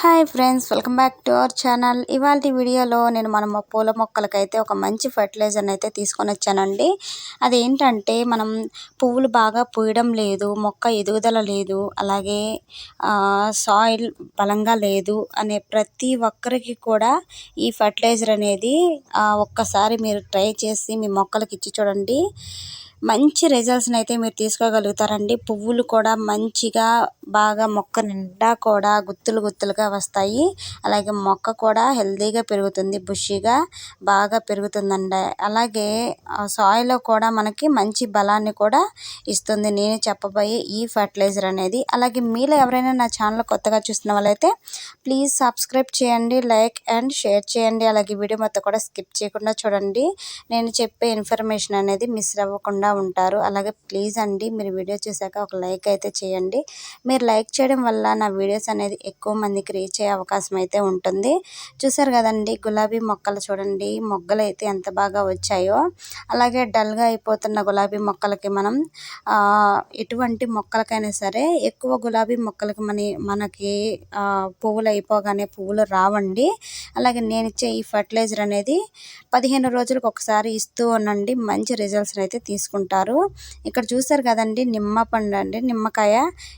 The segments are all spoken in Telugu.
Hi friends, welcome back to our channel. ఇవాళ వీడియోలో నేను మన పూల మొక్కలకైతే ఒక మంచి ఫర్టిలైజర్ని అయితే తీసుకొని వచ్చానండి. అదేంటంటే మనం పువ్వులు బాగా పూయడం లేదు, మొక్క ఎదుగుదల లేదు, అలాగే సాయిల్ బలంగా లేదు అనే ప్రతి ఒక్కరికి కూడా ఈ ఫర్టిలైజర్ అనేది ఒక్కసారి మీరు ట్రై చేసి మీ మొక్కలకి ఇచ్చి చూడండి. మంచి రిజల్ట్స్ని అయితే మీరు తీసుకోగలుగుతారండి. పువ్వులు కూడా మంచిగా బాగా మొక్క నిండా కూడా గుత్తులు గుత్తులుగా వస్తాయి. అలాగే మొక్క కూడా హెల్తీగా పెరుగుతుంది, బుషీగా బాగా పెరుగుతుందండి. అలాగే సాయిల్లో కూడా మనకి మంచి బలాన్ని కూడా ఇస్తుంది నేను చెప్పబోయే ఈ ఫర్టిలైజర్ అనేది. అలాగే మీలో ఎవరైనా నా ఛానల్ కొత్తగా చూస్తున్న వాళ్ళైతే ప్లీజ్ సబ్స్క్రైబ్ చేయండి, లైక్ అండ్ షేర్ చేయండి. అలాగే వీడియో మొత్తం కూడా స్కిప్ చేయకుండా చూడండి. నేను చెప్పే ఇన్ఫర్మేషన్ అనేది మిస్ అవ్వకుండా ఉంటారు. అలాగే ప్లీజ్ అండి, మీరు వీడియో చూసాక ఒక లైక్ అయితే చేయండి. మీరు లైక్ చేయడం వల్ల నా వీడియోస్ అనేది ఎక్కువ మందికి రీచ్ అయ్యే అవకాశం అయితే ఉంటుంది. చూసారు కదండి, గులాబీ మొక్కలు చూడండి, మొగ్గలు అయితే ఎంత బాగా వచ్చాయో. అలాగే డల్గా అయిపోతున్న గులాబీ మొక్కలకి మనం ఎటువంటి మొక్కలకైనా సరే ఎక్కువ గులాబీ మొక్కలకి మనకి పువ్వులు అయిపోగానే పువ్వులు రావండి. అలాగే నేను ఇచ్చే ఈ ఫర్టిలైజర్ అనేది 15 రోజులకు ఒకసారి ఇస్తూ ఉండండి, మంచి రిజల్ట్స్ని అయితే తీసుకుంటారు. ఇక్కడ చూసారు కదండి, నిమ్మ పండు అండి, నిమ్మకాయ.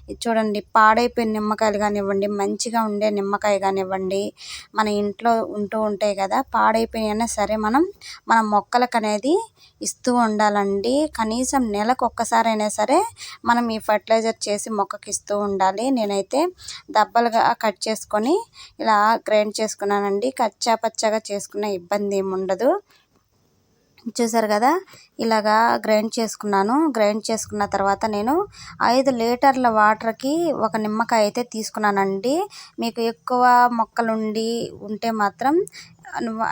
ఇది చూడండి, పాడైపోయిన నిమ్మకాయలు కానివ్వండి, మంచిగా ఉండే నిమ్మకాయ కానివ్వండి, మన ఇంట్లో ఉంటూ ఉంటాయి కదా, పాడైపోయినా సరే మన మొక్కలకు అనేది ఇస్తూ ఉండాలండి. కనీసం నెలకు ఒక్కసారైనా సరే మనం ఈ ఫర్టిలైజర్ చేసి మొక్కకి ఇస్తూ ఉండాలి. నేనైతే దబ్బలుగా కట్ చేసుకొని ఇలా గ్రైండ్ చేసుకున్నానండి. కచ్చా పచ్చగా చేసుకున్న ఇబ్బంది ఏమి ఉండదు. చూసారు కదా, ఇలాగా గ్రైండ్ చేసుకున్నాను. గ్రైండ్ చేసుకున్న తర్వాత నేను 5 లీటర్ల వాటర్కి ఒక నిమ్మకాయ అయితే తీసుకున్నానండి. మీకు ఎక్కువ మొక్కలు ఉంటే మాత్రం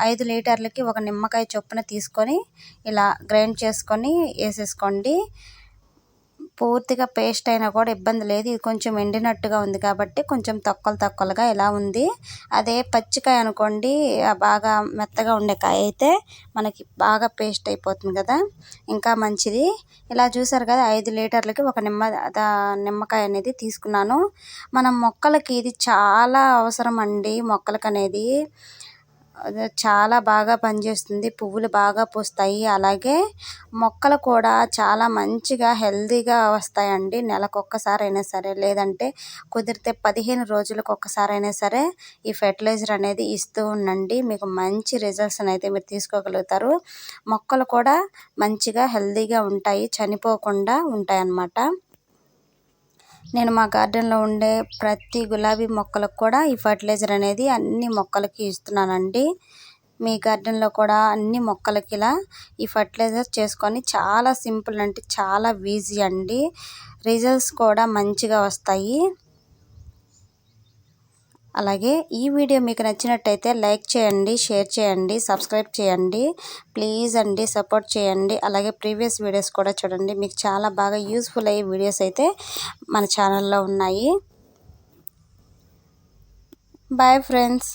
5 లీటర్లకి ఒక నిమ్మకాయ చొప్పున తీసుకొని ఇలా గ్రైండ్ చేసుకొని వేసేసుకోండి. పూర్తిగా పేస్ట్ అయినా కూడా ఇబ్బంది లేదు. ఇది కొంచెం ఎండినట్టుగా ఉంది కాబట్టి కొంచెం తొక్కలుగా ఇలా ఉంది. అదే పచ్చికాయ అనుకోండి, బాగా మెత్తగా ఉండే కాయ అయితే మనకి బాగా పేస్ట్ అయిపోతుంది కదా, ఇంకా మంచిది. ఇలా చూసారు కదా, 5 లీటర్లకి ఒక నిమ్మకాయ అనేది తీసుకున్నాను. మన మొక్కలకి ఇది చాలా అవసరం అండి. మొక్కలకి అనేది చాలా బాగా పనిచేస్తుంది, పువ్వులు బాగా పూస్తాయి. అలాగే మొక్కలు కూడా చాలా మంచిగా హెల్తీగా వస్తాయండి. నెలకు ఒక్కసారైనా సరే, లేదంటే కుదిరితే 15 రోజులకు ఒక్కసారైనా సరే ఈ ఫెర్టిలైజర్ అనేది ఇస్తూ ఉండండి. మీకు మంచి రిజల్ట్స్ అయితే మీరు తీసుకోగలుగుతారు. మొక్కలు కూడా మంచిగా హెల్తీగా ఉంటాయి, చనిపోకుండా ఉంటాయి అన్నమాట. నేను మా గార్డెన్లో ఉండే ప్రతి గులాబీ మొక్కలకు కూడా ఈ ఫర్టిలైజర్ అనేది అన్ని మొక్కలకి ఇస్తున్నానండి. మీ గార్డెన్లో కూడా అన్ని మొక్కలకి ఇలా ఈ ఫర్టిలైజర్ చేసుకొని చాలా సింపుల్, అంటే చాలా ఈజీ అండి. రిజల్ట్స్ కూడా మంచిగా వస్తాయి. అలాగే ఈ వీడియో మీకు నచ్చినట్టయితే లైక్ చేయండి, షేర్ చేయండి, సబ్స్క్రైబ్ చేయండి. ప్లీజ్ అండి, సపోర్ట్ చేయండి. అలాగే ప్రీవియస్ వీడియోస్ కూడా చూడండి, మీకు చాలా బాగా యూస్ఫుల్ అయ్యే వీడియోస్ అయితే మన ఛానల్లో ఉన్నాయి. Bye friends.